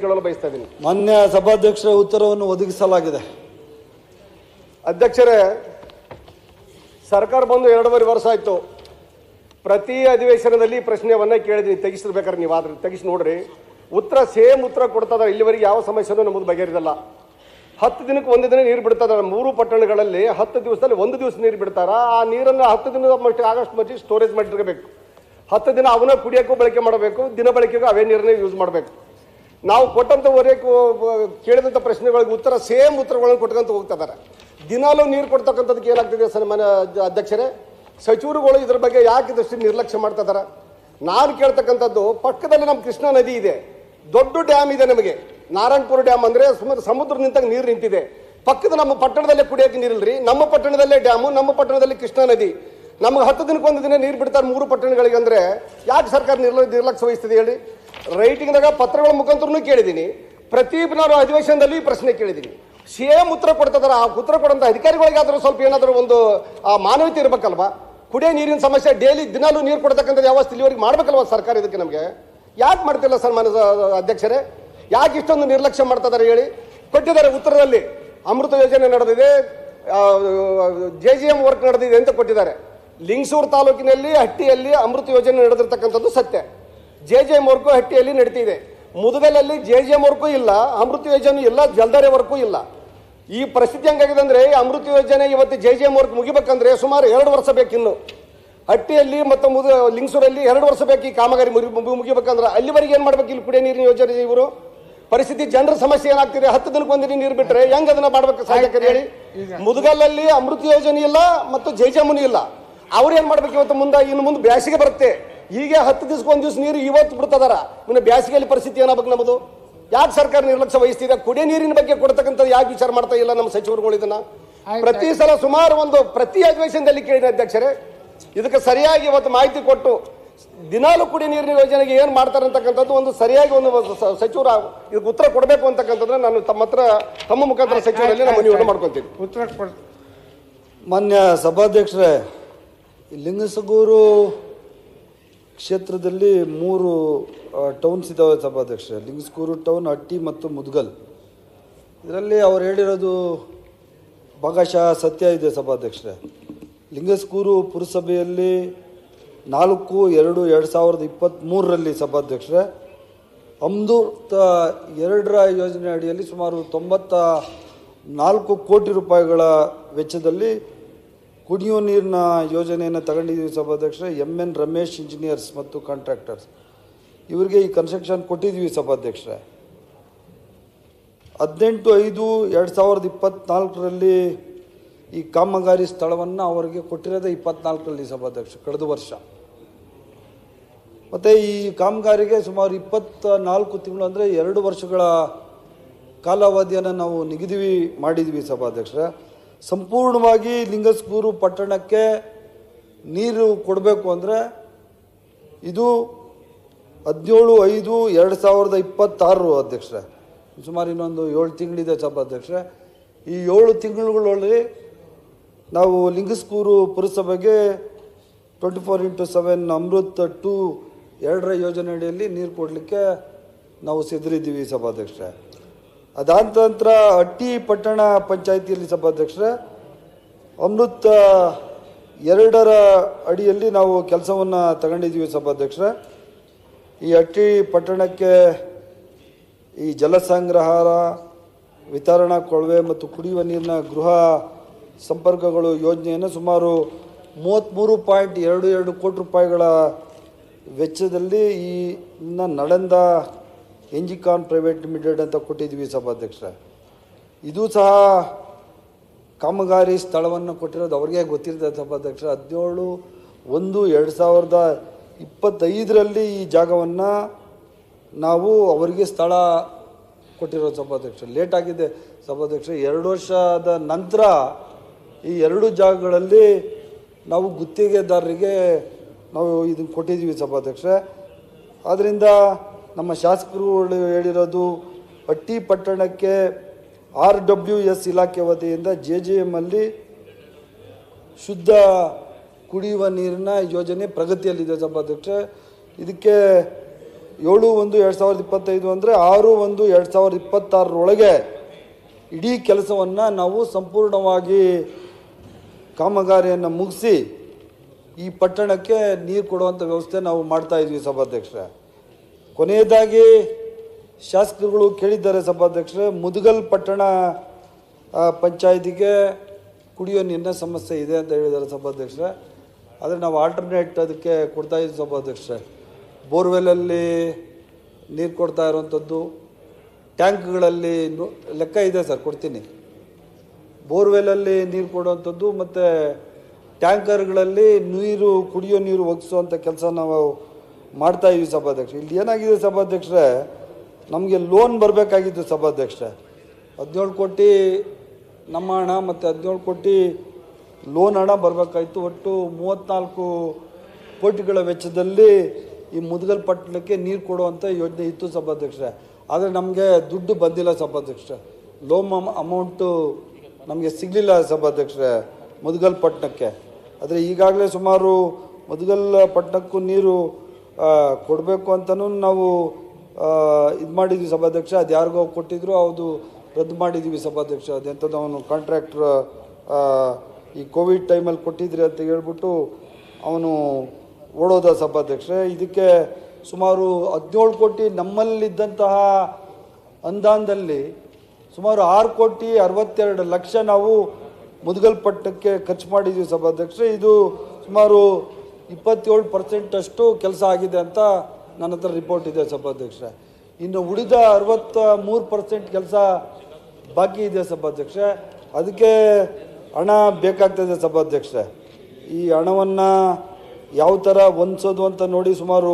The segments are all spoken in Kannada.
ಕೇಳಲು ಬಯಸ್ತಾ ಇದ್ದೀನಿ. ಮಾನ್ಯ ಸಭಾಧ್ಯಕ್ಷರ ಉತ್ತರವನ್ನು ಒದಗಿಸಲಾಗಿದೆ. ಅಧ್ಯಕ್ಷರೇ, ಸರ್ಕಾರ ಬಂದು 2.5 ವರ್ಷ ಆಯ್ತು. ಪ್ರತಿ ಅಧಿವೇಶನದಲ್ಲಿ ಪ್ರಶ್ನೆಯನ್ನ ಕೇಳಿದೀನಿ. ತೆಗಿಸಿರ್ಬೇಕಾದ್ರೆ ನೀವು ಆದ್ರೆ ತೆಗಿಸಿ ನೋಡ್ರಿ, ಉತ್ತರ ಸೇಮ್ ಉತ್ತರ ಕೊಡ್ತದ. ಇಲ್ಲಿವರೆಗೆ ಯಾವ ಸಮಸ್ಯೆನೂ ನಮ್ಮದು ಬಗೆಹರಿದಲ್ಲ. 10 ದಿನಕ್ಕೆ 1 ದಿನ ನೀರು ಬಿಡ್ತದ. 3 ಪಟ್ಟಣಗಳಲ್ಲಿ 10 ದಿವಸದಲ್ಲಿ 1 ದಿವಸ ನೀರು ಬಿಡ್ತಾರ. ಆ ನೀರನ್ನು 10 ದಿನದ ಮಟ್ಟಿಗೆ ಆಗಸ್ಟ್ ಮಟ್ಟಿಗೆ ಸ್ಟೋರೇಜ್ ಮಾಡಿರ್ಬೇಕು. 10 ದಿನ ಅವನ್ನ ಕುಡಿಯೋಕ್ಕೂ ಬಳಕೆ ಮಾಡಬೇಕು, ದಿನ ಬಳಕೆಗೂ ಅವೇ ನೀರನ್ನೇ ಯೂಸ್ ಮಾಡಬೇಕು. ನಾವು ಕೊಟ್ಟಂತವರೆಗೂ ಕೇಳಿದಂಥ ಪ್ರಶ್ನೆಗಳಿಗೆ ಉತ್ತರ ಸೇಮ್ ಉತ್ತರಗಳನ್ನು ಕೊಟ್ಕೊಂತ ಹೋಗ್ತಾ ಇದ್ದಾರೆ. ದಿನಾಲೂ ನೀರು ಕೊಡ್ತಕ್ಕಂಥದಕ್ಕೆ ಏನಾಗ್ತಿದೆ ಸನ್ಮಾನ್ಯ ಅಧ್ಯಕ್ಷರೇ, ಸಚಿವರುಗಳು ಇದ್ರ ಬಗ್ಗೆ ಯಾಕೆ ಇದಷ್ಟು ನಿರ್ಲಕ್ಷ್ಯ ಮಾಡ್ತಾ ಇದ್ದಾರೆ? ನಾನು ಕೇಳ್ತಕ್ಕಂಥದ್ದು, ಪಕ್ಕದಲ್ಲಿ ನಮ್ಮ ಕೃಷ್ಣಾ ನದಿ ಇದೆ, ದೊಡ್ಡ ಡ್ಯಾಮ್ ಇದೆ. ನಮಗೆ ನಾರಾಯಣಪುರ ಡ್ಯಾಮ್ ಅಂದರೆ ಸಮುದ್ರ ನಿಂತಾಗ ನೀರು ನಿಂತಿದೆ. ಪಕ್ಕದ ನಮ್ಮ ಪಟ್ಟಣದಲ್ಲೇ ಕುಡಿಯೋಕೆ ನೀರಿಲ್ರಿ. ನಮ್ಮ ಪಟ್ಟಣದಲ್ಲೇ ಡ್ಯಾಮು, ನಮ್ಮ ಪಟ್ಟಣದಲ್ಲಿ ಕೃಷ್ಣಾ ನದಿ. ನಮಗೆ 10 ದಿನಕ್ಕೆ 1 ದಿನ ನೀರು ಬಿಡ್ತಾರೆ 3 ಪಟ್ಟಣಗಳಿಗೆ. ಅಂದರೆ ಯಾಕೆ ಸರ್ಕಾರ ನಿರ್ಲಕ್ಷ್ಯ ವಹಿಸ್ತದೆ ಹೇಳಿ? ರೈಟಿಂಗ್ದಾಗ ಪತ್ರಗಳ ಮುಖಾಂತರನೂ ಕೇಳಿದ್ದೀನಿ, ಪ್ರತಿ ನಾನು ಅಧಿವೇಶನದಲ್ಲಿ ಪ್ರಶ್ನೆ ಕೇಳಿದ್ದೀನಿ. ಸೇಮ್ ಉತ್ತರ ಕೊಡ್ತಿದಾರೆ. ಆ ಉತ್ತರ ಕೊಡೋಂಥ ಅಧಿಕಾರಿಗಳಿಗಾದರೂ ಸ್ವಲ್ಪ ಏನಾದರೂ ಒಂದು ಮಾನವೀಯತೆ ಇರಬೇಕಲ್ವಾ? ಕುಡಿಯೋ ನೀರಿನ ಸಮಸ್ಯೆ ಡೈಲಿ ದಿನಾಲೂ ನೀರು ಕೊಡ್ತಕ್ಕಂಥ ವ್ಯವಸ್ಥೆ ಇಲ್ಲಿವರೆಗೆ ಮಾಡಬೇಕಲ್ವ ಸರ್ಕಾರ? ಇದಕ್ಕೆ ನಮಗೆ ಯಾಕೆ ಮಾಡ್ತಿಲ್ಲ ಸನ್ಮಾನ್ಯ ಅಧ್ಯಕ್ಷರೇ? ಯಾಕೆ ಇಷ್ಟೊಂದು ನಿರ್ಲಕ್ಷ್ಯ ಮಾಡ್ತಾ ಇದ್ದಾರೆ ಹೇಳಿ? ಕೊಟ್ಟಿದ್ದಾರೆ ಉತ್ತರದಲ್ಲಿ, ಅಮೃತ ಯೋಜನೆ ನಡೆದಿದೆ, JGM ವರ್ಕ್ ನಡೆದಿದೆ ಅಂತ ಕೊಟ್ಟಿದ್ದಾರೆ. ಲಿಂಗಸೂರು ತಾಲೂಕಿನಲ್ಲಿ ಹಟ್ಟಿಯಲ್ಲಿ ಅಮೃತ ಯೋಜನೆ ನಡೆದಿರ್ತಕ್ಕಂಥದ್ದು ಸತ್ಯ. JGM ವರ್ಕು ಹಟ್ಟಿಯಲ್ಲಿ ನಡೀತಿದೆ. ಮುದಗಲಲ್ಲಿ JGM ವರ್ಕು ಇಲ್ಲ, ಅಮೃತ ಯೋಜನೆ ಇಲ್ಲ, ಜಲ್ದಾರೆ ವರ್ಕು ಇಲ್ಲ. ಈ ಪರಿಸ್ಥಿತಿ ಹೆಂಗಾಗಿದೆ ಅಂದರೆ, ಅಮೃತ ಯೋಜನೆ ಇವತ್ತು JGM ವರ್ಕ್ ಮುಗಿಬೇಕಂದ್ರೆ ಸುಮಾರು 2 ವರ್ಷ ಬೇಕಿನ್ನು. ಹಟ್ಟಿಯಲ್ಲಿ ಮತ್ತು ಲಿಂಗಸೂರಲ್ಲಿ 2 ವರ್ಷ ಬೇಕು ಈ ಕಾಮಗಾರಿ ಮುಗಿಬೇಕಂದ್ರೆ. ಅಲ್ಲಿವರೆಗೆ ಏನು ಮಾಡ್ಬೇಕು? ಇಲ್ಲಿ ಕುಡಿಯೋ ನೀರಿನ ಯೋಜನೆ ಇವರು ಪರಿಸ್ಥಿತಿ, ಜನರ ಸಮಸ್ಯೆ ಏನಾಗ್ತಿದೆ? 10 ದಿನಕ್ಕೆ 1 ದಿನ ನೀರು ಬಿಟ್ಟರೆ ಹೆಂಗೆ ಅದನ್ನ ಮಾಡ್ಬೇಕು ಸಾಧ್ಯತೆ ಹೇಳಿ? ಮುದಗಲಲ್ಲಿ ಅಮೃತ ಯೋಜನೆ ಇಲ್ಲ ಮತ್ತು JGM ಇಲ್ಲ. ಅವ್ರು ಏನು ಮಾಡ್ಬೇಕು ಇವತ್ತು? ಇನ್ನು ಮುಂದೆ ಬ್ಯಾಸಿಗೆ ಬರುತ್ತೆ. ಹೀಗೆ 10 ದಿವಸಕ್ಕೆ 1 ದಿವಸ ನೀರು ಇವತ್ತು ಬಿಡ್ತದಾರ. ಇನ್ನು ಬ್ಯಾಸಿಗೆಯಲ್ಲಿ ಪರಿಸ್ಥಿತಿ ಏನಾಗಬೇಕು ನಮ್ಮದು? ಯಾಕೆ ಸರ್ಕಾರ ನಿರ್ಲಕ್ಷ್ಯ ವಹಿಸ್ತಿದೆ? ಕುಡಿಯ ನೀರಿನ ಬಗ್ಗೆ ಕೊಡ್ತಕ್ಕಂಥದ್ದು ಯಾಕೆ ವಿಚಾರ ಮಾಡ್ತಾ ಇಲ್ಲ ನಮ್ಮ ಸಚಿವರುಗಳು? ಇದನ್ನ ಪ್ರತಿ ಸಲ ಸುಮಾರು ಪ್ರತಿ ಅಧಿವೇಶನದಲ್ಲಿ ಕೇಳಿದ ಅಧ್ಯಕ್ಷರೇ, ಇದಕ್ಕೆ ಸರಿಯಾಗಿ ಇವತ್ತು ಮಾಹಿತಿ ಕೊಟ್ಟು ದಿನಾಲು ಕುಡಿಯ ನೀರಿನ ಯೋಜನೆಗೆ ಏನು ಮಾಡ್ತಾರೆ ಅಂತಕ್ಕಂಥದ್ದು ಒಂದು ಸರಿಯಾಗಿ ಒಂದು ಸಚಿವರು ಇದಕ್ಕೆ ಉತ್ತರ ಕೊಡಬೇಕು ಅಂತಕ್ಕಂಥದ್ದು ನಾನು ತಮ್ಮ ಮುಖಾಂತರ ಸಚಿವರಲ್ಲಿ ನಾನು ಮನವಿಯನ್ನು ಮಾಡ್ಕೊತೀನಿ. ಉತ್ತರ ಮಾನ್ಯ ಸಭಾಧ್ಯಕ್ಷರೇ, ಲಿಂಗಸಗೂರು ಕ್ಷೇತ್ರದಲ್ಲಿ 3 ಟೌನ್ಸ್ ಇದ್ದಾವೆ ಸಭಾಧ್ಯಕ್ಷರೇ. ಲಿಂಗಸಗೂರು ಟೌನ್, ಹಟ್ಟಿ ಮತ್ತು ಮುದಗಲ್. ಇದರಲ್ಲಿ ಅವ್ರು ಹೇಳಿರೋದು ಭಾಗಶಃ ಸತ್ಯ ಇದೆ ಸಭಾಧ್ಯಕ್ಷರೇ. ಲಿಂಗಸಗೂರು ಪುರಸಭೆಯಲ್ಲಿ 4/2/2023 ಸಭಾಧ್ಯಕ್ಷರೇ ಅಮೃತ 2 ಯೋಜನೆ ಅಡಿಯಲ್ಲಿ ಸುಮಾರು 94 ಕೋಟಿ ರೂಪಾಯಿಗಳ ವೆಚ್ಚದಲ್ಲಿ ಕುಡಿಯುವ ನೀರಿನ ಯೋಜನೆಯನ್ನು ತಗೊಂಡಿದ್ದೀವಿ ಸಭಾಧ್ಯಕ್ಷರೇ. MN ರಮೇಶ್ ಇಂಜಿನಿಯರ್ಸ್ ಮತ್ತು ಕಾಂಟ್ರಾಕ್ಟರ್ಸ್ ಇವರಿಗೆ ಈ ಕನ್ಸ್ಟ್ರಕ್ಷನ್ ಕೊಟ್ಟಿದ್ದೀವಿ ಸಭಾಧ್ಯಕ್ಷರೇ. 18/5/2024 ಈ ಕಾಮಗಾರಿ ಸ್ಥಳವನ್ನು ಅವರಿಗೆ ಕೊಟ್ಟಿರೋದೇ 24 ಸಭಾಧ್ಯಕ್ಷ, ಕಳೆದ ವರ್ಷ. ಮತ್ತು ಈ ಕಾಮಗಾರಿಗೆ ಸುಮಾರು 24 ತಿಂಗಳು ಅಂದರೆ 2 ವರ್ಷಗಳ ಕಾಲಾವಧಿಯನ್ನು ನಾವು ನಿಗದಿ ಮಾಡಿದ್ವಿ ಸಭಾಧ್ಯಕ್ಷರೇ. ಸಂಪೂರ್ಣವಾಗಿ ಲಿಂಗಸಗೂರು ಪಟ್ಟಣಕ್ಕೆ ನೀರು ಕೊಡಬೇಕು ಅಂದರೆ ಇದು 17/5/2026 ಅಧ್ಯಕ್ಷರೇ. ಸುಮಾರು ಇನ್ನೊಂದು 7 ತಿಂಗಳಿದೆ ಸಭಾಧ್ಯಕ್ಷರೇ. ಈ 7 ತಿಂಗಳುಗಳಲ್ಲಿ ನಾವು ಲಿಂಗಸಗೂರು ಪುರಸಭೆಗೆ 24x7 ಅಮೃತ್ 2 ಯೋಜನೆ ಅಡಿಯಲ್ಲಿ ನೀರು ಕೊಡಲಿಕ್ಕೆ ನಾವು ಸಿದ್ಧರಿದ್ದೀವಿ ಸಭಾಧ್ಯಕ್ಷರೇ. ಅದಾದ ನಂತರ ಹಟ್ಟಿ ಪಟ್ಟಣ ಪಂಚಾಯಿತಿಯಲ್ಲಿ ಸಭಾಧ್ಯಕ್ಷರೇ ಅಮೃತ್ 2 ಅಡಿಯಲ್ಲಿ ನಾವು ಕೆಲಸವನ್ನು ತಗೊಂಡಿದ್ದೀವಿ ಸಭಾಧ್ಯಕ್ಷರೇ. ಈ ಹಟ್ಟಿ ಪಟ್ಟಣಕ್ಕೆ ಈ ಜಲಸಂಗ್ರಹಾರ, ವಿತರಣಾ ಕೊಳವೆ ಮತ್ತು ಕುಡಿಯುವ ನೀರಿನ ಗೃಹ ಸಂಪರ್ಕಗಳು ಯೋಜನೆಯನ್ನು ಸುಮಾರು 33.22 ಕೋಟಿ ರೂಪಾಯಿಗಳ ವೆಚ್ಚದಲ್ಲಿ ಈ ನಳಂದ ಎಂಜಿಕಾನ್ ಪ್ರೈವೇಟ್ ಲಿಮಿಟೆಡ್ ಅಂತ ಕೊಟ್ಟಿದ್ವಿ ಸಭಾಧ್ಯಕ್ಷರೇ. ಇದು ಸಹ ಕಾಮಗಾರಿ ಸ್ಥಳವನ್ನು ಕೊಟ್ಟಿರೋದು ಅವ್ರಿಗೆ ಗೊತ್ತಿರ್ತದೆ ಸಭಾಧ್ಯಕ್ಷರ. 17/1/2025 ಈ ಜಾಗವನ್ನು ನಾವು ಅವರಿಗೆ ಸ್ಥಳ ಕೊಟ್ಟಿರೋದು ಸಭಾಧ್ಯಕ್ಷ. ಲೇಟ್ ಆಗಿದೆ ಸಭಾಧ್ಯಕ್ಷ. 2 ವರ್ಷದ ನಂತರ ಈ 2 ಜಾಗಗಳಲ್ಲಿ ನಾವು ಗುತ್ತಿಗೆದಾರರಿಗೆ ನಾವು ಇದನ್ನು ಕೊಟ್ಟಿದ್ದೀವಿ ಸಭಾಧ್ಯಕ್ಷ. ಆದ್ದರಿಂದ ನಮ್ಮ ಶಾಸಕರು ಹೇಳಿರೋದು, ಹಟ್ಟಿ ಪಟ್ಟಣಕ್ಕೆ RWS ಇಲಾಖೆ ವತಿಯಿಂದ JGM ಅಲ್ಲಿ ಶುದ್ಧ ಕುಡಿಯುವ ನೀರಿನ ಯೋಜನೆ ಪ್ರಗತಿಯಲ್ಲಿದೆ ಸಭಾಧ್ಯಕ್ಷ. ಇದಕ್ಕೆ 7/1/2025 ಅಂದರೆ 6/1/2026 ಇಡೀ ಕೆಲಸವನ್ನು ನಾವು ಸಂಪೂರ್ಣವಾಗಿ ಕಾಮಗಾರಿಯನ್ನು ಮುಗಿಸಿ ಈ ಪಟ್ಟಣಕ್ಕೆ ನೀರು ಕೊಡುವಂಥ ವ್ಯವಸ್ಥೆ ನಾವು ಮಾಡ್ತಾ ಇದ್ವಿ ಸಭಾಧ್ಯಕ್ಷರೇ. ಕೊನೆಯದಾಗಿ ಶಾಸಕರುಗಳು ಕೇಳಿದ್ದಾರೆ ಸಭಾಧ್ಯಕ್ಷರೇ, ಮುದಗಲ್ ಪಟ್ಟಣ ಪಂಚಾಯತಿಗೆ ಕುಡಿಯೋ ನೀರಿನ ಸಮಸ್ಯೆ ಇದೆ ಅಂತ ಹೇಳಿದ್ದಾರೆ ಸಭಾಧ್ಯಕ್ಷರೇ. ಆದರೆ ನಾವು ಆಲ್ಟರ್ನೇಟ್ ಅದಕ್ಕೆ ಕೊಡ್ತಾ ಇದ್ದೀವಿ ಸಭಾಧ್ಯಕ್ಷರೇ. ಬೋರ್ವೆಲಲ್ಲಿ ನೀರು ಕೊಡ್ತಾ ಇರೋವಂಥದ್ದು, ಟ್ಯಾಂಕ್ಗಳಲ್ಲಿ ಲೆಕ್ಕ ಇದೆ ಸರ್, ಕೊಡ್ತೀನಿ. ಬೋರ್ವೆಲಲ್ಲಿ ನೀರು ಕೊಡುವಂಥದ್ದು ಮತ್ತು ಟ್ಯಾಂಕರ್ಗಳಲ್ಲಿ ಕುಡಿಯೋ ನೀರು ಒಗ್ಗಿಸುವಂಥ ಕೆಲಸ ನಾವು ಮಾಡ್ತಾ ಇದ್ದೀವಿ ಸಭಾಧ್ಯಕ್ಷ. ಇಲ್ಲಿ ಏನಾಗಿದೆ ಸಭಾಧ್ಯಕ್ಷರೇ, ನಮಗೆ ಲೋನ್ ಬರಬೇಕಾಗಿತ್ತು ಸಭಾಧ್ಯಕ್ಷರೇ. 17 ಕೋಟಿ ನಮ್ಮ ಹಣ ಮತ್ತು 17 ಕೋಟಿ ಲೋನ್ ಹಣ ಬರಬೇಕಾಯಿತು. ಒಟ್ಟು 34 ಕೋಟಿಗಳ ವೆಚ್ಚದಲ್ಲಿ ಈ ಮುದಗಲ್ ಪಟ್ಟಣಕ್ಕೆ ನೀರು ಕೊಡುವಂಥ ಯೋಜನೆ ಇತ್ತು ಸಭಾಧ್ಯಕ್ಷರೇ. ಆದರೆ ನಮಗೆ ದುಡ್ಡು ಬಂದಿಲ್ಲ ಸಭಾಧ್ಯಕ್ಷರೇ. ಲೋನ್ ಅಮೌಂಟು ನಮಗೆ ಸಿಗಲಿಲ್ಲ ಸಭಾಧ್ಯಕ್ಷರೇ ಮುದಗಲ್ ಪಟ್ಟಣಕ್ಕೆ. ಆದರೆ ಈಗಾಗಲೇ ಸುಮಾರು ಮುದಗಲ್ ಪಟ್ಟಣಕ್ಕೂ ನೀರು ಕೊಡಬೇಕು ಅಂತಲೂ ನಾವು ಇದು ಮಾಡಿದ್ವಿ ಸಭಾಧ್ಯಕ್ಷ. ಅದು ಯಾರಿಗೋ ಕೊಟ್ಟಿದ್ರು, ಅದು ರದ್ದು ಮಾಡಿದ್ದೀವಿ ಸಭಾಧ್ಯಕ್ಷ. ಅದೆಂಥದ್ದು ಅವನು ಕಾಂಟ್ರಾಕ್ಟ್ರ್ ಈ ಕೋವಿಡ್ ಟೈಮಲ್ಲಿ ಕೊಟ್ಟಿದ್ರಿ ಅಂತ ಹೇಳ್ಬಿಟ್ಟು ಅವನು ಓಡೋದ ಸಭಾಧ್ಯಕ್ಷರೇ. ಇದಕ್ಕೆ ಸುಮಾರು 17 ಕೋಟಿ ನಮ್ಮಲ್ಲಿದ್ದಂತಹ ಅನುದಾನದಲ್ಲಿ ಸುಮಾರು 6,62,00,000 ನಾವು ಮುದಗಲ್ ಪಟ್ಟಣಕ್ಕೆ ಖರ್ಚು ಮಾಡಿದ್ದೀವಿ ಸಭಾಧ್ಯಕ್ಷರೇ. ಇದು ಸುಮಾರು 27% ಅಷ್ಟು ಕೆಲಸ ಆಗಿದೆ ಅಂತ ನನ್ನ ಹತ್ರ ರಿಪೋರ್ಟ್ ಇದೆ ಸಭಾಧ್ಯಕ್ಷರೇ. ಇನ್ನು ಉಳಿದ 63% ಕೆಲಸ ಬಾಕಿ ಇದೆ ಸಭಾಧ್ಯಕ್ಷರೇ. ಅದಕ್ಕೆ ಹಣ ಬೇಕಾಗ್ತದೆ ಸಭಾಧ್ಯಕ್ಷರೇ. ಈ ಹಣವನ್ನು ಯಾವ ಥರ ಹೊಂದಿಸೋದು ಅಂತ ನೋಡಿ ಸುಮಾರು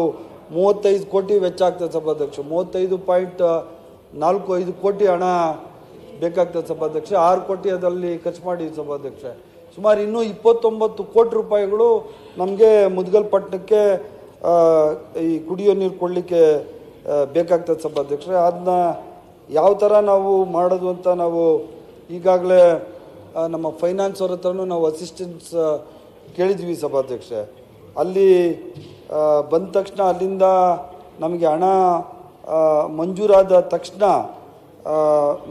35 ಕೋಟಿ ವೆಚ್ಚ ಆಗ್ತದೆ ಸಭಾಧ್ಯಕ್ಷ. 35.45 ಕೋಟಿ ಹಣ ಬೇಕಾಗ್ತದೆ ಸಭಾಧ್ಯಕ್ಷ. 6 ಕೋಟಿ ಅದರಲ್ಲಿ ಖರ್ಚು ಮಾಡಿ ಸಭಾಧ್ಯಕ್ಷ. ಸುಮಾರು ಇನ್ನೂ 29 ಕೋಟಿ ರೂಪಾಯಿಗಳು ನಮಗೆ ಮುದಗಲ್ ಪಟ್ಟಣಕ್ಕೆ ಈ ಕುಡಿಯೋ ನೀರು ಕೊಡಲಿಕ್ಕೆ ಬೇಕಾಗ್ತದೆ ಸಭಾಧ್ಯಕ್ಷರೇ. ಅದನ್ನ ಯಾವ ಥರ ನಾವು ಮಾಡೋದು ಅಂತ ನಾವು ಈಗಾಗಲೇ ನಮ್ಮ ಫೈನಾನ್ಸ್ ಅವ್ರ ಹತ್ರನೂ ನಾವು ಅಸಿಸ್ಟೆನ್ಸ್ ಕೇಳಿದ್ವಿ ಸಭಾಧ್ಯಕ್ಷ. ಅಲ್ಲಿ ಬಂದ ತಕ್ಷಣ ಅಲ್ಲಿಂದ ನಮಗೆ ಹಣ ಮಂಜೂರಾದ ತಕ್ಷಣ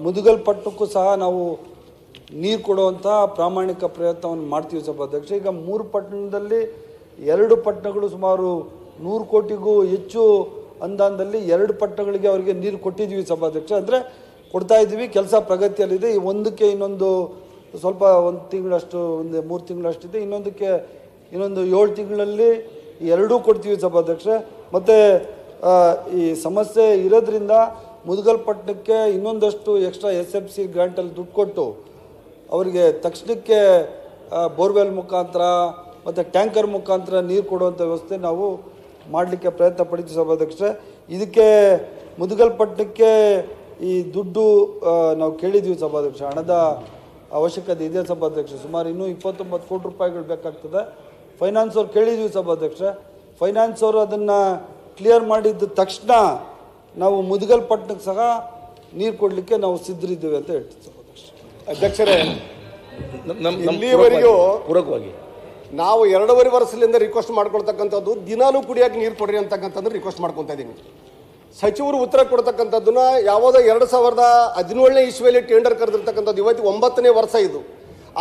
ಮುದಗಲ್ ಪಟ್ಟಣಕ್ಕೂ ಸಹ ನಾವು ನೀರು ಕೊಡುವಂಥ ಪ್ರಾಮಾಣಿಕ ಪ್ರಯತ್ನವನ್ನು ಮಾಡ್ತೀವಿ ಸಭಾಧ್ಯಕ್ಷ. ಈಗ 3 ಪಟ್ಟಣದಲ್ಲಿ 2 ಪಟ್ಟಣಗಳು ಸುಮಾರು 100 ಕೋಟಿಗೂ ಹೆಚ್ಚು ಅನುದಾನದಲ್ಲಿ 2 ಪಟ್ಟಣಗಳಿಗೆ ಅವರಿಗೆ ನೀರು ಕೊಟ್ಟಿದ್ದೀವಿ ಸಭಾಧ್ಯಕ್ಷ. ಅಂದರೆ ಕೊಡ್ತಾ ಇದ್ದೀವಿ, ಕೆಲಸ ಪ್ರಗತಿಯಲ್ಲಿದೆ. ಈ ಒಂದಕ್ಕೆ ಇನ್ನೊಂದು ಸ್ವಲ್ಪ 1 ತಿಂಗಳಷ್ಟು, 3 ತಿಂಗಳಷ್ಟಿದೆ. ಇನ್ನೊಂದಕ್ಕೆ ಇನ್ನೊಂದು 7 ತಿಂಗಳಲ್ಲಿ 2 ಕೊಡ್ತೀವಿ ಸಭಾಧ್ಯಕ್ಷ. ಮತ್ತು ಈ ಸಮಸ್ಯೆ ಇರೋದ್ರಿಂದ ಮುದಗಲ್ ಪಟ್ಟಣಕ್ಕೆ ಇನ್ನೊಂದಷ್ಟು ಎಕ್ಸ್ಟ್ರಾ SFC ಗ್ರಾಂಟಲ್ಲಿ ದುಡ್ಡು ಕೊಟ್ಟು ಅವರಿಗೆ ತಕ್ಷಣಕ್ಕೆ ಬೋರ್ವೆಲ್ ಮುಖಾಂತರ ಮತ್ತು ಟ್ಯಾಂಕರ್ ಮುಖಾಂತರ ನೀರು ಕೊಡುವಂಥ ವ್ಯವಸ್ಥೆ ನಾವು ಮಾಡಲಿಕ್ಕೆ ಪ್ರಯತ್ನ ಪಡ್ತೀವಿ ಸಭಾಧ್ಯಕ್ಷ. ಇದಕ್ಕೆ ಮುದಗಲ್ ಪಟ್ಟಣಕ್ಕೆ ಈ ದುಡ್ಡು ನಾವು ಕೇಳಿದ್ವಿ ಸಭಾಧ್ಯಕ್ಷ. ಹಣದ ಅವಶ್ಯಕತೆ ಇದೆ ಸಭಾಧ್ಯಕ್ಷ. ಸುಮಾರು ಇನ್ನೂ 29 ಕೋಟಿ ರೂಪಾಯಿಗಳು ಬೇಕಾಗ್ತದೆ. ಫೈನಾನ್ಸ್ ಅವ್ರು ಕೇಳಿದ್ವಿ ಸಭಾಧ್ಯಕ್ಷ. ಫೈನಾನ್ಸ್ ಅವರು ಅದನ್ನು ಕ್ಲಿಯರ್ ಮಾಡಿದ್ದ ತಕ್ಷಣ ನಾವು ಮುದಗಲ್ ಪಟ್ಟಣಕ್ಕೆ ಸಹ ನೀರು ಕೊಡಲಿಕ್ಕೆ ನಾವು ಸಿದ್ಧರಿದ್ದೇವೆ ಅಂತ ಹೇಳ್ತೀವಿ ಸಭಾಧ್ಯಕ್ಷ. ಅಧ್ಯಕ್ಷರೇ, ಇಲ್ಲಿವರೆಗೂ ಪೂರಕವಾಗಿ ನಾವು 2.5 ವರ್ಷದಿಂದ ರಿಕ್ವೆಸ್ಟ್ ಮಾಡ್ಕೊಳ್ತಕ್ಕಂಥದ್ದು ದಿನಾಲೂ ಕುಡಿಯೋಕೆ ನೀರು ಕೊಡ್ರಿ ಅಂತಕ್ಕಂಥದ್ದು ರಿಕ್ವೆಸ್ಟ್ ಮಾಡ್ಕೊತಾ ಇದ್ದೀನಿ. ಸಚಿವರು ಉತ್ತರ ಕೊಡ್ತಕ್ಕಂಥದ್ದನ್ನ ಯಾವುದೋ 2017ನೇ ಇಸ್ವಿಯಲ್ಲಿ ಟೆಂಡರ್ ಕರೆದಿರ್ತಕ್ಕಂಥದ್ದು. ಇವತ್ತು 9ನೇ ವರ್ಷ ಇದು.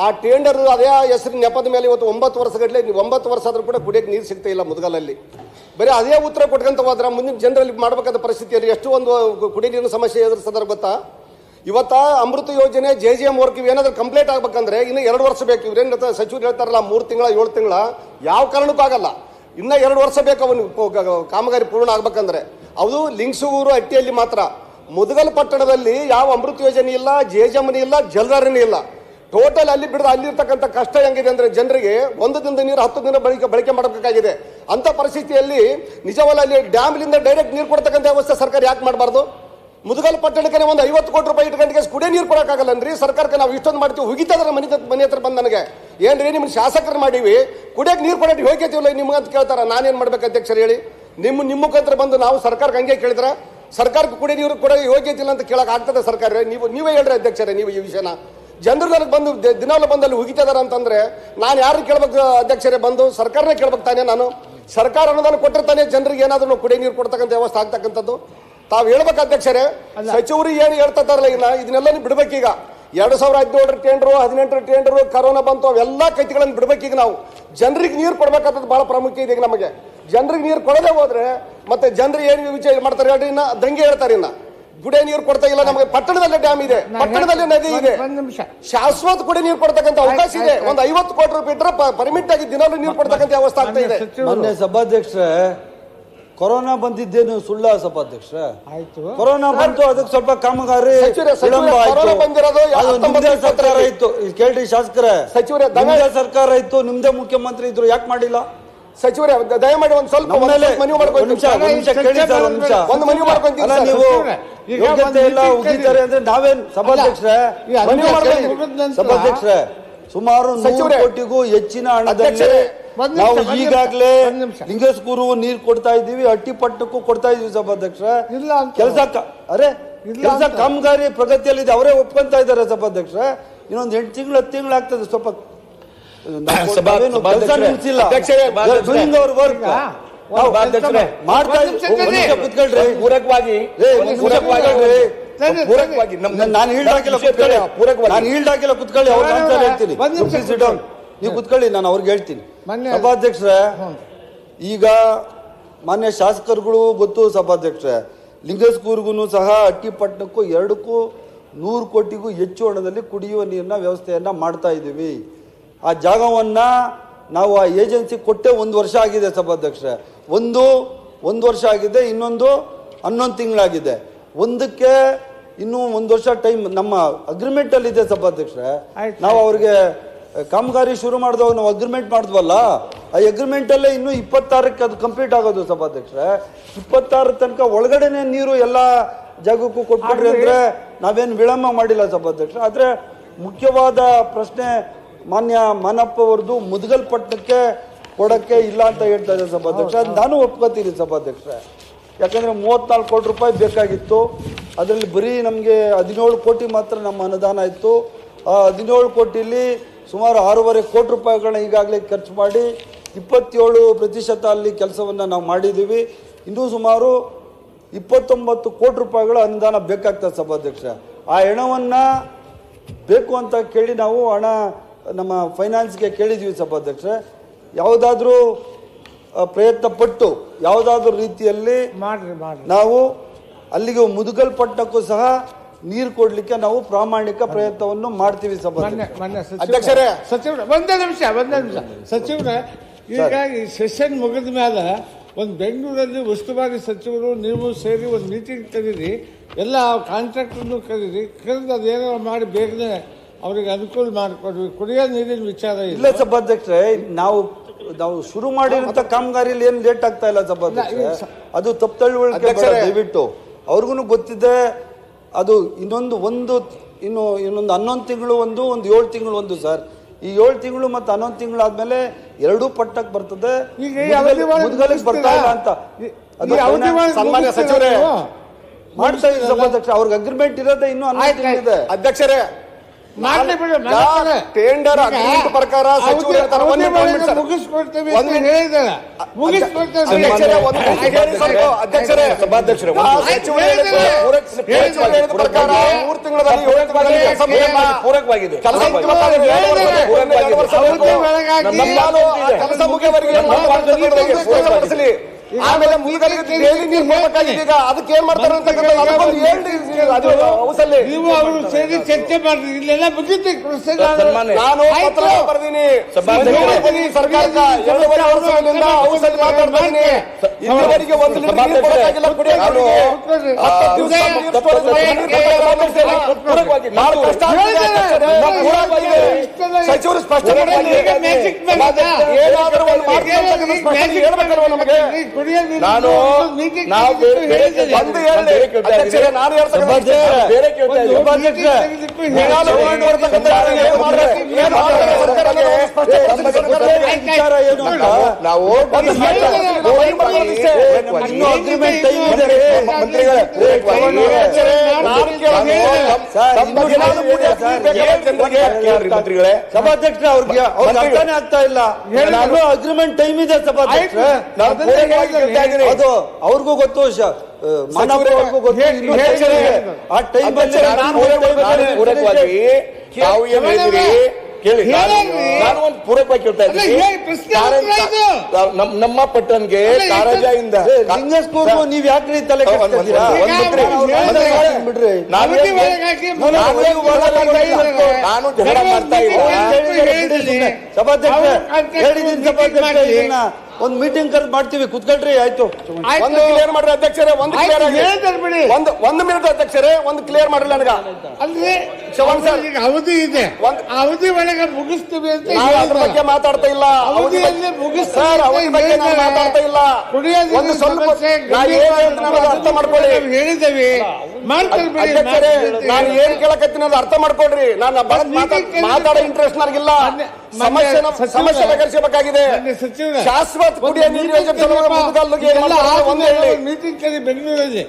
ಆ ಟೆಂಡರ್ ಅದೇ ಹೆಸರಿನ ನೆಪದ ಮೇಲೆ ಇವತ್ತು 9 ವರ್ಷಗಟ್ಟಲೆ 9 ವರ್ಷ ಆದರೂ ಕೂಡ ಕುಡಿಯೋಕೆ ನೀರು ಸಿಗ್ತಾ ಇಲ್ಲ ಮುದಗಲಲ್ಲಿ. ಬರೀ ಅದೇ ಉತ್ತರ ಕೊಟ್ಕೊಂತ ಹೋದ್ರೆ ಮುಂದಿನ ಜನರಲ್ಲಿ ಮಾಡಬೇಕಾದ ಪರಿಸ್ಥಿತಿಯಲ್ಲಿ ಎಷ್ಟು ಒಂದು ಕುಡಿಯ ನೀರಿನ ಸಮಸ್ಯೆ ಎದುರಿಸಿದ್ರೆ ಗೊತ್ತಾ? ಇವತ್ತ ಅಮೃತ ಯೋಜನೆ JJM ವರ್ಕ್ ಏನಾದರೂ ಕಂಪ್ಲೀಟ್ ಆಗ್ಬೇಕಂದ್ರೆ ಇನ್ನು 2 ವರ್ಷ ಬೇಕು. ಇವ್ರೇನು ಸಚಿವರು ಹೇಳ್ತಾರಲ್ಲ 3 ತಿಂಗಳ 7 ತಿಂಗಳ, ಯಾವ ಕಾರಣಕ್ಕೂ ಆಗಲ್ಲ. ಇನ್ನು 2 ವರ್ಷ ಬೇಕು ಅವನು ಕಾಮಗಾರಿ ಪೂರ್ಣ ಆಗ್ಬೇಕಂದ್ರೆ. ಅದು ಲಿಂಗಸೂರು ಹಟ್ಟಿಯಲ್ಲಿ ಮಾತ್ರ. ಮುದಗಲ್ ಪಟ್ಟಣದಲ್ಲಿ ಯಾವ ಅಮೃತ ಯೋಜನೆ ಇಲ್ಲ, JJM ಇಲ್ಲ, ಜಲಧಾರಣೆ ಇಲ್ಲ. ಟೋಟಲ್ ಅಲ್ಲಿ ಬಿಡದ ಅಲ್ಲಿರ್ತಕ್ಕಂಥ ಕಷ್ಟ ಹೆಂಗಿದೆ ಅಂದ್ರೆ ಜನರಿಗೆ 1 ದಿನದ ನೀರು 10 ದಿನ ಬಳಕೆ ಮಾಡಬೇಕಾಗಿದೆ. ಅಂತ ಪರಿಸ್ಥಿತಿಯಲ್ಲಿ ನಿಜವಲ್ಲ ಅಲ್ಲಿ ಡ್ಯಾಮ್ಲಿಂದ ಡೈರೆಕ್ಟ್ ನೀರು ಕೊಡ್ತಕ್ಕಂಥ ವ್ಯವಸ್ಥೆ ಸರ್ಕಾರ ಯಾಕೆ ಮಾಡಬಾರ್ದು? ಮುದಗಲ್ ಪಟ್ಟಣಕ್ಕೆ ಒಂದು 50 ಕೋಟಿ ರೂಪಾಯಿ ಇಟ್ಕೊಂಡಿಗೆ ಕುಡಿಯೋ ನೀರು ಕೊಡೋಕ್ಕಾಗಲ್ಲನ್ರಿ ಸರ್ಕಾರಕ್ಕೆ. ನಾವು ಇಷ್ಟೊಂದು ಮಾಡ್ತೀವಿ, ಹುಗಿತದ್ರ ಮನೆ ಹತ್ರ ಬಂದು ನನಗೆ ಏನ್ರಿ ನಿಮ್ಮ ಶಾಸಕರು ಮಾಡೀವಿ ಕುಡಿಯೋಕೆ ನೀರು ಕೊಡೋಕೆ ಹೋಗ್ಯತಿಲ್ಲ ನಿಮ್ಗಂತ ಕೇಳ್ತಾರ. ನಾನೇನು ಮಾಡ್ಬೇಕು ಅಧ್ಯಕ್ಷರು ಹೇಳಿ? ನಿಮ್ಮ ಮುಖಾಂತರ ಬಂದು ನಾವು ಸರ್ಕಾರಕ್ಕೆ ಹಂಗೆ ಕೇಳಿದ್ರೆ ಸರ್ಕಾರಕ್ಕೆ ಕುಡಿಯೋ ನೀರು ಕೊಡೋ ಯೋಗ್ಯತೆ ಇಲ್ಲ ಅಂತ ಕೇಳಕ್ ಆಗ್ತದೆ ಸರ್ಕಾರ? ನೀವೇ ಹೇಳ್ರಿ ಅಧ್ಯಕ್ಷರೇ, ನೀವು ಈ ವಿಷಯನ ಜನರು ನನಗೆ ಬಂದು ದಿನಾಲು ಬಂದಲ್ಲಿ ಹುಗಿತಿದಾರ ಅಂತಂದ್ರೆ ನಾನು ಯಾರು ಕೇಳ್ಬೇಕು ಅಧ್ಯಕ್ಷರೇ? ಬಂದು ಸರ್ಕಾರನೇ ಕೇಳ್ಬೇಕು ತಾನೇ ನಾನು. ಸರ್ಕಾರ ಅನುದಾನ ಕೊಟ್ಟಿರ್ತಾನೆ ಜನರಿಗೆ ಏನಾದ್ರೂ ಕುಡಿಯ ನೀರು ಕೊಡ್ತಕ್ಕಂಥ ವ್ಯವಸ್ಥೆ ಆಗ್ತಕ್ಕಂಥದ್ದು. ತಾವು ಹೇಳ್ಬೇಕು ಅಧ್ಯಕ್ಷರೇ, ಸಚಿವರು ಏನು ಹೇಳ್ತಾರಲ್ಲ ಇದನ್ನೆಲ್ಲ ಬಿಡ್ಬೇಕೀಗ. 2017 ಟೆಂಡರು, 18 ಟೆಂಡರು, ಕರೋನಾ ಬಂತು, ಅವೆಲ್ಲ ಕೈತಿಗಳನ್ನು ಬಿಡ್ಬೇಕೀಗ. ನಾವು ಜನರಿಗೆ ನೀರು ಕೊಡ್ಬೇಕಾದದ್ದು ಬಹಳ ಪ್ರಾಮುಖ್ಯ ಇದೆ ಈಗ ನಮಗೆ. ಜನರಿಗೆ ನೀರು ಕೊಡದೆ ಹೋದ್ರೆ ಮತ್ತೆ ಜನರು ಏನು ವಿಚಾರ ಮಾಡ್ತಾರೆ ಹೇಳ್ರಿ, ಇನ್ನ ದಂಗೆ ಹೇಳ್ತಾರೆ. ಇನ್ನ ಕುಡಿಯ ನೀರು ಕೊಡ್ತಾ ಇಲ್ಲ ನಮಗೆ. ಪಟ್ಟಣದಲ್ಲಿ ಡ್ಯಾಮ್ ಇದೆ, ಪಟ್ಟಣದಲ್ಲಿ ನದಿ ಇದೆ, ಶಾಶ್ವತ ಕುಡಿಯ ನೀರು ಕೊಡ್ತಕ್ಕಂಥ ಅವಕಾಶ ಇದೆ. ಒಂದು 50 ಕೋಟಿ ರೂಪಾಯಿ ಇಟ್ಟರೆ ಪರ್ಮಿಟ್ ಆಗಿ ದಿನಾಲೂ ನೀರು ಕೊಡ್ತಕ್ಕಂಥ ವ್ಯವಸ್ಥೆ ಆಗ್ತಾ ಇದೆ. ಮೊನ್ನೆ ಸಭಾಧ್ಯಕ್ಷರೇ, ಕೊರೋನಾ ಬಂದಿದ್ದೇನು ಸುಳ್ಳ ಸಭಾಧ್ಯಕ್ಷರೇ? ಕೊರೋನಾ ಬಂತು, ಅದಕ್ಕೆ ಸ್ವಲ್ಪ ಕಾಮಗಾರಿ ವಿಳಂಬ ಆಯ್ತು. ನಿಮ್ದೇ ಸರ್ಕಾರ ಇತ್ತು, ಕೇಳ್ರಿ ಶಾಸಕರೇ, ಸಚಿವರೇ ನಿಮ್ದೇ ಸರ್ಕಾರ ಇತ್ತು, ನಿಮ್ದೇ ಮುಖ್ಯಮಂತ್ರಿ ಇದ್ರು, ಯಾಕೆ ಮಾಡಿಲ್ಲ? ಸಚಿವರೇ ದಯಮಾಡಿ ಒಂದು ಸ್ವಲ್ಪ ಮನವಿ ಮಾಡ್ಕೊಂಡು ನೀವು ಯೋಗ್ಯತೆ ಇಲ್ಲ ಉಗಿತಾರೆ ಅಂದ್ರೆ ನಾವೇನ್ ಸಭಾಧ್ಯಕ್ಷರೇ? ಸಭಾಧ್ಯಕ್ಷರೇ, ಸುಮಾರು 100 ಕೋಟಿಗೂ ಹೆಚ್ಚಿನ ಹಣದಲ್ಲಿ ನಾವು ಈಗಾಗಲೇ ಲಿಂಗಸ್ಕೂರು ನೀರು ಕೊಡ್ತಾ ಇದ್ದೀವಿ, ಹಟ್ಟಿಪಟ್ಟಕ್ಕೂ ಕೊಡ್ತಾ ಇದೀವಿ ಸಭಾಧ್ಯಕ್ಷರೇ. ಕೆಲಸ ಕಾಮಗಾರಿ ಪ್ರಗತಿಯಲ್ಲಿದೆ, ಅವರೇ ಒಪ್ಕೊಂತ ಇದ್ದಾರೆ ಸಭಾಧ್ಯಕ್ಷರೇ. ಇನ್ನೊಂದು 8 ತಿಂಗಳು 10 ತಿಂಗಳು ಆಗ್ತದೆ. ಸ್ವಲ್ಪ ನಾನು ಹೇಳ್ದಾಗಿಲ್ಲ ಕುತ್ಕೊಳ್ಳಿ, ಅವ್ರು ಹೇಳ್ತೀನಿ. ನೀವು ಕುತ್ಕೊಳ್ಳಿ, ನಾನು ಅವ್ರಿಗೆ ಹೇಳ್ತೀನಿ. ಸಭಾಧ್ಯಕ್ಷರೇ, ಈಗ ಮಾನ್ಯ ಶಾಸಕರುಗಳು ಗೊತ್ತು ಸಭಾಧ್ಯಕ್ಷರೇ, ಲಿಂಗಸ್ಕೂರ್ಗೂ ಸಹ ಹಟ್ಟಿಪಟ್ಟಣಕ್ಕೂ 2ಕ್ಕೂ 100 ಕೋಟಿಗೂ ಹೆಚ್ಚು ಹಣದಲ್ಲಿ ಕುಡಿಯುವ ನೀರಿನ ವ್ಯವಸ್ಥೆಯನ್ನ ಮಾಡ್ತಾ ಇದ್ದೀವಿ. ಆ ಜಾಗವನ್ನ ನಾವು ಆ ಏಜೆನ್ಸಿ ಕೊಟ್ಟೆ 1 ವರ್ಷ ಆಗಿದೆ ಸಭಾಧ್ಯಕ್ಷರೇ. ಒಂದು ವರ್ಷ ಆಗಿದೆ, ಇನ್ನೊಂದು 11 ತಿಂಗಳಾಗಿದೆ. ಒಂದಕ್ಕೆ ಇನ್ನೂ 1 ವರ್ಷ ಟೈಮ್ ನಮ್ಮ ಅಗ್ರಿಮೆಂಟ್ ಅಲ್ಲಿ ಇದೆ ಸಭಾಧ್ಯಕ್ಷರೇ. ನಾವು ಅವ್ರಿಗೆ ಕಾಮಗಾರಿ ಶುರು ಮಾಡಿದವಾಗ ನಾವು ಅಗ್ರಿಮೆಂಟ್ ಮಾಡಿದ್ವಲ್ಲ, ಆ ಅಗ್ರಿಮೆಂಟ್ ಅಲ್ಲೇ ಇನ್ನು 26ಕ್ಕೆ ಅದು ಕಂಪ್ಲೀಟ್ ಆಗೋದು ಸಭಾಧ್ಯಕ್ಷರೇ. 26 ತನಕ ಒಳಗಡೆನೆ ನೀರು ಎಲ್ಲ ಜಾಗಕ್ಕೂ ಕೊಟ್ಬಿಡ್ರಿ ಅಂದ್ರೆ ನಾವೇನು ವಿಳಂಬ ಮಾಡಿಲ್ಲ ಸಭಾಧ್ಯಕ್ಷರೇ. ಆದ್ರೆ ಮುಖ್ಯವಾದ ಪ್ರಶ್ನೆ ಮಾನ್ಯ ಮಾನಪ್ಪ ಅವರದು ಮುದಗಲ್ ಪಟ್ಟಣಕ್ಕೆ ಕೊಡಕ್ಕೆ ಇಲ್ಲ ಅಂತ ಹೇಳ್ತಾ ಇದ್ದಾರೆ ಸಭಾಧ್ಯಕ್ಷ. ನಾನು ಒಪ್ಕೋತೀನಿ ಸಭಾಧ್ಯಕ್ಷರೇ, ಯಾಕಂದ್ರೆ 34 ಕೋಟಿ ರೂಪಾಯಿ ಬೇಕಾಗಿತ್ತು. ಅದರಲ್ಲಿ ಬರೀ ನಮಗೆ 17 ಕೋಟಿ ಮಾತ್ರ ನಮ್ಮ ಅನುದಾನ ಇತ್ತು. ಆ 17 ಕೋಟಿಲಿ ಸುಮಾರು 6.5 ಕೋಟಿ ರೂಪಾಯಿಗಳನ್ನ ಈಗಾಗಲೇ ಖರ್ಚು ಮಾಡಿ 27% ಅಲ್ಲಿ ಕೆಲಸವನ್ನು ನಾವು ಮಾಡಿದ್ದೀವಿ. ಇನ್ನೂ ಸುಮಾರು 29 ಕೋಟಿ ರೂಪಾಯಿಗಳ ಅನುದಾನ ಬೇಕಾಗ್ತದೆ ಸಭಾಧ್ಯಕ್ಷ. ಆ ಹಣವನ್ನು ಬೇಕು ಅಂತ ಕೇಳಿ ನಾವು ಹಣ ನಮ್ಮ ಫೈನಾನ್ಸ್ಗೆ ಕೇಳಿದ್ವಿ ಸಭಾಧ್ಯಕ್ಷ. ಯಾವುದಾದ್ರೂ ಪ್ರಯತ್ನ ಪಟ್ಟು ಯಾವುದಾದ್ರೂ ರೀತಿಯಲ್ಲಿ ನಾವು ಅಲ್ಲಿಗೆ ಮುದುಗಲ್ ಪಟ್ಟಕ್ಕೂ ಸಹ ನೀರು ಕೊಡ್ಲಿಕ್ಕೆ ನಾವು ಪ್ರಾಮಾಣಿಕ ಪ್ರಯತ್ನವನ್ನು ಮಾಡ್ತೀವಿ ಅಧ್ಯಕ್ಷರೇ. ಒಂದೇ ನಿಮಿಷ ಸಚಿವರೇ, ಈಗ ಈ ಸೆಷನ್ ಮುಗಿದ ಮೇಲೆ ಒಂದು ಬೆಂಗಳೂರಲ್ಲಿ ಉಸ್ತುವಾರಿ ಸಚಿವರು ನೀವು ಸೇರಿ ಒಂದು ಮೀಟಿಂಗ್ ಕರೀರಿ, ಎಲ್ಲ ಕಾಂಟ್ರಾಕ್ಟರ್ನು ಕರೀರಿ, ಕರೆದು ಅದೇನೋ ಮಾಡಿ ಬೇಗನೆ ಅವರಿಗೆ ಅನುಕೂಲ ಮಾಡಿಕೊಡ್ವಿ. ಕುಡಿಯೋ ನೀರಿನ ವಿಚಾರ ಇಲ್ಲ ಸಭಾಧ್ಯಕ್ಷರೇ. ನಾವು ಶುರು ಮಾಡಿರುವಂತ ಕಾಮಗಾರಿಯಲ್ಲಿ ಏನು ಲೇಟ್ ಆಗ್ತಾ ಇಲ್ಲ ಸಭಾಧ್ಯಕ್ಷರೇ. ಅದು ತಪ್ಪು ತಿಳುವಳಿಕೆ ದಯವಿಟ್ಟು ಅವ್ರಿಗೂ ಗೊತ್ತಿದೆ. ಅದು ಇನ್ನೊಂದು 11 ತಿಂಗಳು ಒಂದು 7 ತಿಂಗಳು ಒಂದು ಸರ್. ಈ 7 ತಿಂಗಳು ಮತ್ತು 11 ತಿಂಗಳು ಆದ್ಮೇಲೆ 2 ಪಟ್ಟಕ್ಕೆ ಬರ್ತದೆ, ಮುದ್ಗಲಿಗೆ ಬರ್ತಾ ಇಲ್ಲ ಅಂತ ಸನ್ಮಾನ್ಯ ಸಚಿವರೇ ಮಾಡ್ತಾ ಇದ್ದಾರೆ ಸಭಾಧ್ಯಕ್ಷ. ಅವ್ರಿಗೆ ಅಗ್ರಿಮೆಂಟ್ ಇರೋದೇ ಇನ್ನೂ 11 ತಿಂಗಳಿದೆ ಅಧ್ಯಕ್ಷರೇ. ಟೆಂಡರ್ ಅಗ್ರಿಮೆಂಟ್ ಪ್ರಕಾರ ಅಧ್ಯಕ್ಷರೇ ಸಭಾಧ್ಯಕ್ಷರೇ 3 ತಿಂಗಳಲ್ಲಿ ಪೂರಕವಾಗಿದೆ ಕೆಲಸ ಮುಗಿಯವರೆಗೆ ಆಮೇಲೆ ಅದಕ್ಕೆ ಏನ್ ಮಾಡ್ತಾರೆ ನೀವು ಅವರು ಸೇರಿ ಚರ್ಚೆ ಮಾಡ್ರಿ. ಇಲ್ಲೆಲ್ಲ ಮುಗಿತು. ನಾನು ಪತ್ರ ಬರ್ದೀನಿ ಸರ್ಕಾರಕ್ಕೆ 2.5 ವರ್ಷಗಳಿಂದ ಔಷಧಿ ಮಾತಾಡ್ತೀನಿ. ಇಲ್ಲಿವರೆಗೆ 1 ಲೀಟರ್ ನೀರು ಕೊಡಕ್ಕಾಗಿಲ್ಲ ಕುಡಿಯೋಕೆ. ಸಚಿವರು ಸ್ಪಷ್ಟನೆ ಏನಾದರೂ ಒಂದು ಹೇಳ್ಬೇಕಲ್ವ ನಮಗೆ. ನಾನು ಸರ್, ಇನ್ನೂ time ಇದೆ ಸರ್. ಮಂತ್ರಿಗಳೇ, ಸಭಾಧ್ಯಕ್ಷರೇ, ಅವ್ರಿಗೆ ಅರ್ಥನೇ ಆಗ್ತಾ ಇಲ್ಲ. ನಾನು ಅಗ್ರಿಮೆಂಟ್ ಟೈಮ್ ಇದೆ ಸಭಾಧ್ಯಕ್ಷರೇ. ಅದು ಅವ್ರಿಗೂ ಗೊತ್ತು, ಮಾನವ್ರಿಗೂ ಗೊತ್ತು. ಇನ್ನೂ time ಇದೆ. ಆ ಟೈಮ್ ಪೂರಕವಾಗಿ ತಾವು ಏನ್ ಹೇಳಿದ್ರಿ ಕೇಳಿ. ನಾನು ಒಂದು ಪೂರಕವಾಗಿ ಕೇಳ್ತಾ ಇದ್ದೀನಿ. ನಮ್ಮ ಪಟ್ಟಣಗೆ ಕಾರಜಾಯಿಂದ ಲಿಂಗಸ್ಕೂರ್ಗೂ ನೀವ್ ಯಾಕ್ರಿ ತಲೆ ಕೆಡ್ಸ್ಕೊತೀರಾ? ಬಿಡ್ರಿ. ನಾನು ಜಗಳ ಮಾಡ್ತಾ ಇಲ್ಲ. ಸಭಾಧ್ಯಕ್ಷರೇ, ಹೇಳಿದ್ದೀನಿ ಸಭಾಧ್ಯಕ್ಷರೇ, ಇದನ್ನ ಒಂದು ಮೀಟಿಂಗ್ ಕರೆದು ಮಾಡ್ತೀವಿ, ಕುತ್ಕೊಳ್ರಿ. ಆಯ್ತು, ಒಂದು ಕ್ಲಿಯರ್ ಮಾಡ್ರಿ ಅಧ್ಯಕ್ಷರೇ. ಒಂದು ಮಿನಿಟ್ ಅಧ್ಯಕ್ಷರೇ, ಒಂದು ಕ್ಲಿಯರ್ ಮಾಡ್ರಿ ನನಗ. ಅಂದ್ರೆ ಚವನ್ ಸರ್, ಈಗ ಅವಧಿ ಇದೆ, ಅವಧಿ ಒಳಗೆ ಮುಗಿಸ್ತೀವಿ ಅಂತ ಅದ್ರ ಬಗ್ಗೆ ಮಾತಾಡ್ತಾ ಇಲ್ಲ. ಅವಧಿಯಲ್ಲಿ ಮುಗಿಸ್ತೀವಿ ಸರ್, ಅವಧಿ ಬಗ್ಗೆ ನಾನು ಮಾತಾಡ್ತಾ ಇಲ್ಲ. ಒಂದು ಸ್ವಲ್ಪ ಅರ್ಥ ಮಾಡ್ಕೊಳ್ಳಿ. ಹೇಳಿದ್ದೇವೆ, ಅಧ್ಯಕ್ಷರೇ, ನಾನು ಏನ್ ಕೇಳಕತ್ತೀನಿ ಅದು ಅರ್ಥ ಮಾಡ್ಕೊಳ್ರಿ. ನಾನು ಮಾತಾಡೋ ಇಂಟ್ರೆಸ್ಟ್ ನನಗಿಲ್ಲ. ಸಮಸ್ಯೆ ಬಗೆಹರಿಸಬೇಕಾಗಿದೆ. ಶಾಶ್ವತ ಕುಡಿಯ ನೀರು ಯೋಜನೆ ಮೀಟಿಂಗ್ ಕರಿ ಬೆಂಗಳೂರಲ್ಲಿ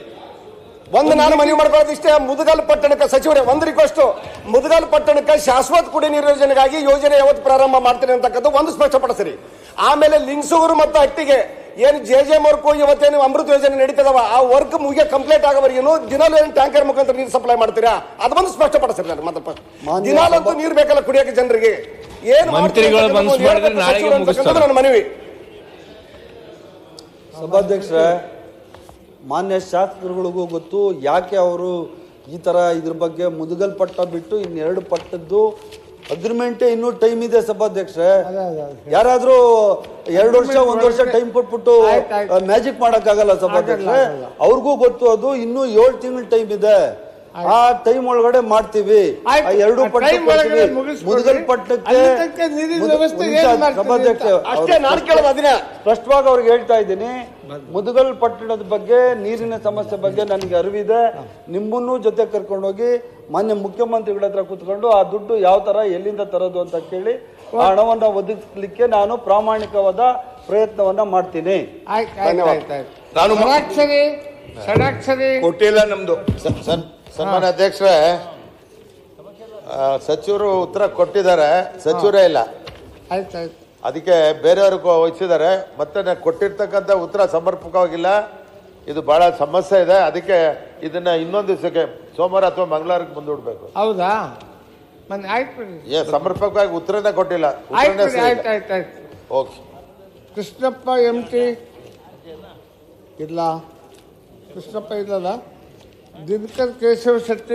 ಒಂದು ನಾನು ಮನವಿ ಮಾಡ್ಕೊಳ್ಳೋದು ಇಷ್ಟೇ. ಮುದಗಲ್ ಪಟ್ಟಣಕ್ಕೆ ಸಚಿವರೇ ಒಂದು ರಿಕ್ವೆಸ್ಟ್, ಮುದಗಲ್ ಪಟ್ಟಣಕ್ಕೆ ಶಾಶ್ವತ ಕುಡಿಯ ನೀರು ಯೋಜನೆಗಾಗಿ ಯೋಜನೆ ಯಾವತ್ತು ಪ್ರಾರಂಭ ಮಾಡ್ತೀನಿ ಅಂತಕ್ಕದ್ದು ಒಂದು ಸ್ಪಷ್ಟಪಡಿಸ್ರಿ. ಆಮೇಲೆ ಲಿಂಗಸೂರು ಮತ್ತು ಹಟ್ಟಿಗೆ ಏನು ಜೆ ವರ್ಕು ಇವತ್ತೇನು ಅಮೃತ ಯೋಜನೆ ನಡೀತದವ, ಆ ವರ್ಕ್ ಮುಗಿಯ ಕಂಪ್ಲೀಟ್ ಆಗೋವರೆಗೇನು ದಿನಾಲು ಏನು ಟ್ಯಾಂಕರ್ ಮುಖಾಂತರ ನೀರು ಸಪ್ಲೈ ಮಾಡ್ತೀರಾ ಅದು ಒಂದು ಸ್ಪಷ್ಟಪಡಿಸ್ರಿ. ನಾನು ಮತ್ತೆ ದಿನಾಲಂತೂ ನೀರು ಬೇಕಲ್ಲ ಕುಡಿಯಕ್ಕೆ ಜನರಿಗೆ. ಏನು ಮಂತ್ರಿಗಳು ಮನಸ್ಸು ಮಾಡಿದ್ರೆ ನಾಳೆಗೆ ಮುಗಿಸ್ತಾರೆ. ನನ್ನ ಮನವಿ. ಸಭಾಧ್ಯಕ್ಷರೇ, ಮಾನ್ಯ ಶಾಸಕರುಗಳಿಗೂ ಗೊತ್ತು ಯಾಕೆ ಅವರು ಈ ತರ ಇದ್ರ ಬಗ್ಗೆ ಮುದುಗಲ್ ಪಟ್ಟ ಬಿಟ್ಟು ಇನ್ನೆರಡು ಪಟ್ಟದ್ದು ಅಗ್ರಿಮೆಂಟೇ ಇನ್ನೂ ಟೈಮ್ ಇದೆ ಸಭಾಧ್ಯಕ್ಷರೇ. ಯಾರಾದ್ರೂ 2 ವರ್ಷ 1 ವರ್ಷ ಟೈಮ್ ಕೊಟ್ಬಿಟ್ಟು ಮ್ಯಾಜಿಕ್ ಮಾಡಕ್ಕಾಗಲ್ಲ ಸಭಾಧ್ಯಕ್ಷರೇ. ಅವ್ರಿಗೂ ಗೊತ್ತು ಅದು ಇನ್ನೂ 7 ತಿಂಗಳು ಟೈಮ್ ಇದೆ. ಆ ಟೈಮ್ ಒಳಗಡೆ ಮಾಡ್ತೀವಿ. ಆ 2 ಪಟ್ಟ ಮುದುಗಲ್ ಪಟ್ಟಕ್ಕೆ ಸಭಾಧ್ಯಕ್ಷ ಸ್ಪಷ್ಟವಾಗಿ ಅವ್ರಿಗೆ ಹೇಳ್ತಾ ಇದ್ದೀನಿ, ಮುದುಗಲ್ ಪಟ್ಟಣದ ಬಗ್ಗೆ ನೀರಿನ ಸಮಸ್ಯೆ ಬಗ್ಗೆ ನನಗೆ ಅರಿವಿದೆ. ನಿಮ್ಮನ್ನು ಜೊತೆ ಕರ್ಕೊಂಡೋಗಿ ಮಾನ್ಯ ಮುಖ್ಯಮಂತ್ರಿಗಳ ಹತ್ರ ಕೂತ್ಕೊಂಡು ಆ ದುಡ್ಡು ಯಾವ ತರ ಎಲ್ಲಿಂದ ತರೋದು ಅಂತ ಕೇಳಿ ಆ ಹಣವನ್ನ ಒದಗಿಸ್ಲಿಕ್ಕೆ ನಾನು ಪ್ರಾಮಾಣಿಕವಾದ ಪ್ರಯತ್ನವನ್ನ ಮಾಡ್ತೀನಿ. ಕೊಟ್ಟಿಲ್ಲ ನಮ್ದು. ಸನ್ಮಾನ್ಯ ಅಧ್ಯಕ್ಷರೇ, ಸಚಿವರು ಉತ್ತರ ಕೊಟ್ಟಿದ್ದಾರೆ, ಸಚಿವರೇ ಇಲ್ಲ. ಅದಕ್ಕೆ ಬೇರೆಯವ್ರಿಗೆ ವಹಿಸಿದ್ದಾರೆ. ಮತ್ತೆ ಕೊಟ್ಟಿರ್ತಕ್ಕಂಥ ಉತ್ತರ ಸಮರ್ಪಕವಾಗಿಲ್ಲ. ಇದು ಬಹಳ ಸಮಸ್ಯೆ ಇದೆ. ಅದಕ್ಕೆ ಇದನ್ನ ಇನ್ನೊಂದು ದಿವಸಕ್ಕೆ ಸೋಮವಾರ ಅಥವಾ ಮಂಗಳವಾರಕ್ಕೆ ಮುಂದೂಡಬೇಕು. ಹೌದಾ? ಸಮರ್ಪಕವಾಗಿ ಉತ್ತರನೇ ಕೊಟ್ಟಿಲ್ಲ. ಓಕೆ. ಕೃಷ್ಣಪ್ಪ MT ಇಲ್ಲ, ಕೃಷ್ಣಪ್ಪ ಇಲ್ಲಲ್ಲ. ದಿನಕರ್ ಕೇಶವ ಶೆಟ್ಟಿ